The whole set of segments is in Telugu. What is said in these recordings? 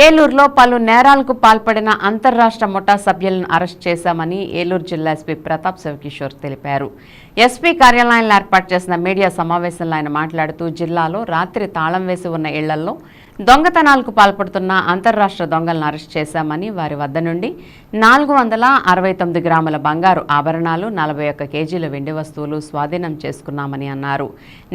ఏలూరులో పలు నేరాలకు పాల్పడిన అంతర్రాష్ట్ర ముఠా సభ్యులను అరెస్ట్ చేశామని ఏలూరు జిల్లా ఎస్పీ ప్రతాప్ శివకిషోర్ తెలిపారు. ఎస్పీ కార్యాలయంలో ఏర్పాటు చేసిన మీడియా సమావేశంలో ఆయన మాట్లాడుతూ జిల్లాలో రాత్రి తాళం వేసి ఉన్న ఇళ్లలో దొంగతనాలకు పాల్పడుతున్న అంతర్రాష్ట్ర దొంగలను అరెస్ట్ చేశామని, వారి వద్ద నుండి 469 గ్రాముల బంగారు ఆభరణాలు, 41 కేజీల వెండి వస్తువులు స్వాధీనం చేసుకున్నామని అన్నారు.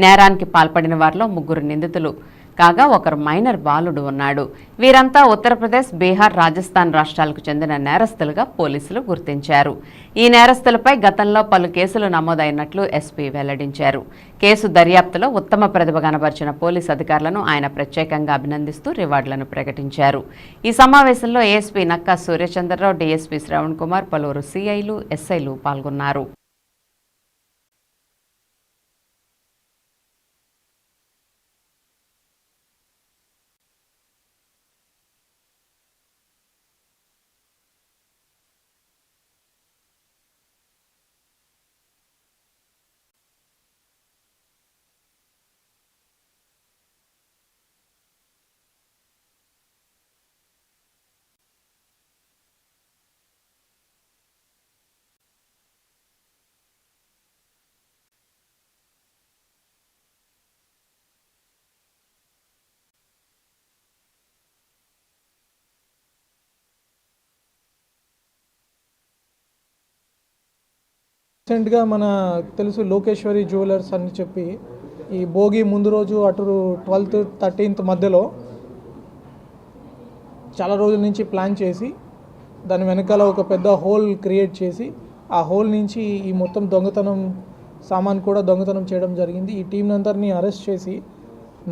నేరానికి పాల్పడిన వారిలో 3 నిందితులు కాగా ఒకరు మైనర్ బాలుడు ఉన్నాడు. వీరంతా ఉత్తరప్రదేశ్, బీహార్, రాజస్థాన్ రాష్ట్రాలకు చెందిన నేరస్తులుగా పోలీసులు గుర్తించారు. ఈ నేరస్తులపై గతంలో పలు కేసులు నమోదైనట్లు ఎస్పీ వెల్లడించారు. కేసు దర్యాప్తులో ఉత్తమ ప్రతిభ కనబరిచిన పోలీసు అధికారులను ఆయన ప్రత్యేకంగా అభినందిస్తూ రివార్డులను ప్రకటించారు. ఈ సమావేశంలో ఏఎస్పీ నక్కా సూర్యచంద్రరావు, డీఎస్పీ శ్రవణ్ కుమార్, పలువురు సీఐలు, ఎస్ఐలు పాల్గొన్నారు. రీసెంట్గా మన తెలుసు లోకేశ్వరి జ్యువెలర్స్ అని చెప్పి ఈ భోగి ముందు రోజు అటు 12th 13th మధ్యలో చాలా రోజుల నుంచి ప్లాన్ చేసి దాని వెనకాల ఒక పెద్ద హోల్ క్రియేట్ చేసి ఆ హోల్ నుంచి ఈ మొత్తం దొంగతనం సామాన్ కూడా దొంగతనం చేయడం జరిగింది. ఈ టీం అందరినీ అరెస్ట్ చేసి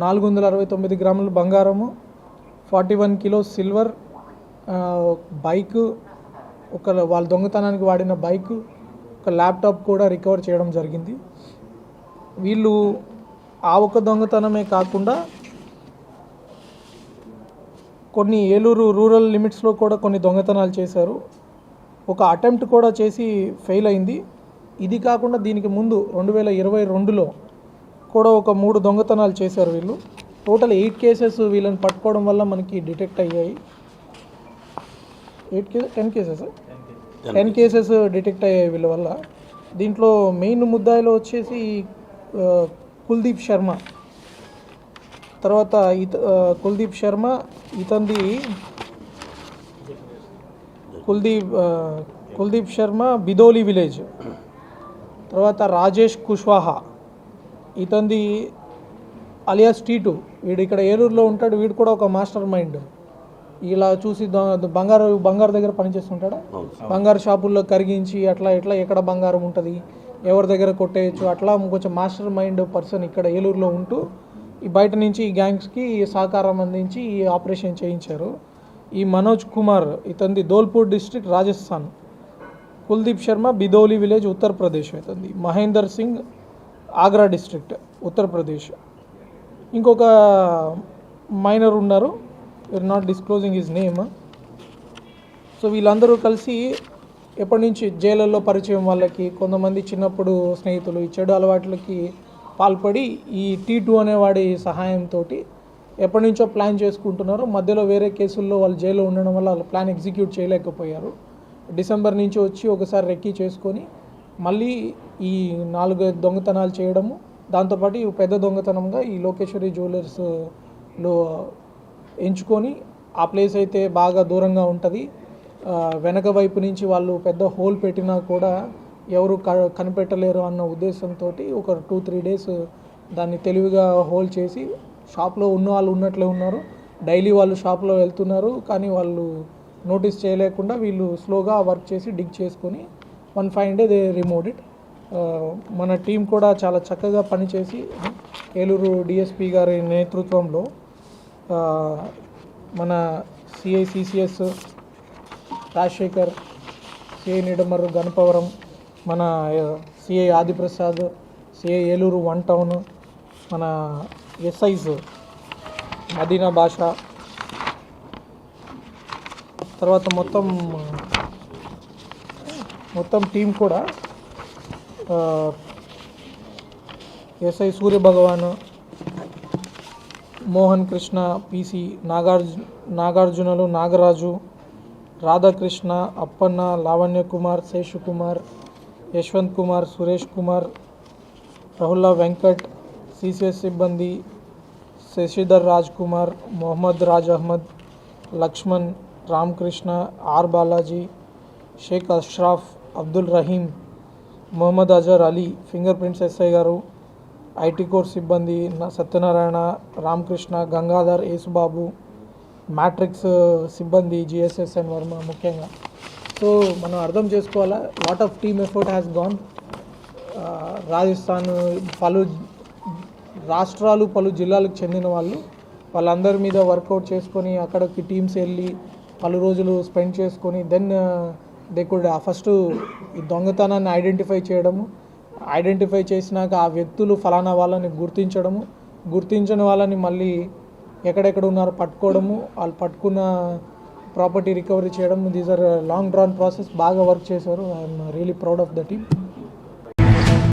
469 గ్రాముల బంగారము, 41 కిలోస్ సిల్వర్, బైక్, వాళ్ళ దొంగతనానికి వాడిన బైక్, ఒక ల్యాప్టాప్ కూడా రికవర్ చేయడం జరిగింది. వీళ్ళు ఆ ఒక దొంగతనమే కాకుండా కొన్ని ఏలూరు రూరల్ లిమిట్స్లో కూడా కొన్ని దొంగతనాలు చేశారు. ఒక అటెంప్ట్ కూడా చేసి ఫెయిల్ అయింది. ఇది కాకుండా దీనికి ముందు 2022లో కూడా ఒక 3 దొంగతనాలు చేశారు వీళ్ళు. టోటల్ 8 కేసెస్ వీళ్ళని పట్టుకోవడం వల్ల మనకి డిటెక్ట్ అయ్యాయి. 10 కేసెస్ డిటెక్ట్ అయ్యాయి వీళ్ళ వల్ల. దీంట్లో మెయిన్ ముద్దాయిలో వచ్చేసి కుల్దీప్ శర్మ, తర్వాత కుల్దీప్ శర్మ, ఇతంది కుల్దీప్ శర్మ బిదోలి విలేజ్, తర్వాత రాజేష్ కుష్వాహా, ఇతంది అలియాస్ టీటు, వీడు ఇక్కడ ఏలూరులో ఉంటాడు. వీడు కూడా ఒక మాస్టర్ మైండ్. ఇలా చూసి బంగారు దగ్గర పనిచేస్తుంటాడు. బంగారు షాపుల్లో కరిగించి అట్లా ఇట్లా ఎక్కడ బంగారం ఉంటుంది, ఎవరి దగ్గర కొట్టేయచ్చు, అట్లా కొంచెం మాస్టర్ మైండ్ పర్సన్ ఇక్కడ ఏలూరులో ఉంటూ ఈ బయట నుంచి ఈ గ్యాంగ్స్కి సహకారం అందించి ఈ ఆపరేషన్ చేయించారు. ఈ మనోజ్ కుమార్, ఇతంది ధోల్పూర్ డిస్ట్రిక్ట్ రాజస్థాన్, కుల్దీప్ శర్మ బిదోలి విలేజ్ ఉత్తరప్రదేశ్, ఇతంది మహేందర్ సింగ్ ఆగ్రా డిస్ట్రిక్ట్ ఉత్తరప్రదేశ్. ఇంకొక మైనర్ ఉన్నారు, we are not disclosing his name. So వీళ్ళందరూ కలిసి ఎప్పటి నుంచి జైళ్ళల్లో పరిచయం వాళ్ళకి, కొంతమంది చిన్నప్పుడు స్నేహితులు, ఈ చెడు అలవాట్లకి పాల్పడి ఈ T2 అనేవాడి సహాయంతో ఎప్పటి నుంచో ప్లాన్ చేసుకుంటున్నారు. మధ్యలో వేరే కేసుల్లో వాళ్ళు జైల్లో ఉండడం వల్ల వాళ్ళ ప్లాన్ ఎగ్జిక్యూట్ చేయలేకపోయారు. డిసెంబర్ నుంచి వచ్చి ఒకసారి రెక్కీ చేసుకొని మళ్ళీ ఈ 4 దొంగతనాలు చేయడము, దాంతోపాటు ఈ పెద్ద దొంగతనంగా ఈ లోకేశ్వరి జ్యువెలర్స్లో ఎంచుకొని, ఆ ప్లేస్ అయితే బాగా దూరంగా ఉంటుంది, వెనక వైపు నుంచి వాళ్ళు పెద్ద హోల్ పెట్టినా కూడా ఎవరు కనిపెట్టలేరు అన్న ఉద్దేశంతో ఒక 2-3 డేస్ దాన్ని తెలివిగా హోల్ చేసి షాప్లో ఉన్న వాళ్ళు ఉన్నట్లే ఉన్నారు. డైలీ వాళ్ళు షాప్లో వెళ్తున్నారు, కానీ వాళ్ళు నోటీస్ చేయలేకుండా వీళ్ళు స్లోగా వర్క్ చేసి డిగ్ చేసుకొని 1 fine day they removed it. మన టీం కూడా చాలా చక్కగా పనిచేసి ఏలూరు డిఎస్పీ గారి నేతృత్వంలో మన CI CCS Rajasekhar, CI Nidamarru Ganapavaram, మన CI Adiprasad, CI Eluru 1 town, మన ఎస్ఐస్ మదీనా భాష, తర్వాత మొత్తం టీం కూడా ఎస్ఐ సూర్య భగవాన్, మోహన్ కృష్ణ పీసీ, నాగార్జునలు నాగరాజు, రాధాకృష్ణ, అప్పన్న, లావణ్య కుమార్, శేషుకుమార్, యశ్వంత్ కుమార్, సురేష్ కుమార్, రహుల్లా వెంకట్, సిసిఎస్ సిబ్బంది Sasidhar Raj Kumar, Mohammed Raj Ahmed, Lakshman, Ramakrishna, R Balaji, Sheikh Ashraf, Abdul Rahim, Mohammed Azhar Ali, finger prints SI గారు, ఐటీ కోర్స్ సిబ్బంది సత్యనారాయణ, రామకృష్ణ, గంగాధర్, యేసుబాబు, మ్యాట్రిక్స్ సిబ్బంది జిఎస్ఎస్ అండ్ వర్మ ముఖ్యంగా. సో మనం అర్థం చేసుకోవాలా, lot of team effort has gone. Rajasthan పలు రాష్ట్రాలు పలు జిల్లాలకు చెందిన వాళ్ళందరి మీద వర్కౌట్ చేసుకొని అక్కడికి టీమ్స్ వెళ్ళి పలు రోజులు స్పెండ్ చేసుకొని దెన్ దే కుడ్ ఫస్ట్ ఈ దొంగతనాన్ని ఐడెంటిఫై చేసినాక ఆ వ్యక్తులు ఫలానా వాళ్ళని గుర్తించని వాళ్ళని మళ్ళీ ఎక్కడెక్కడ ఉన్నారో పట్టుకోవడము, వాళ్ళు పట్టుకున్న ప్రాపర్టీ రికవరీ చేయడం. These are long drawn process. బాగా వర్క్ చేశారు. I'm really proud of the team.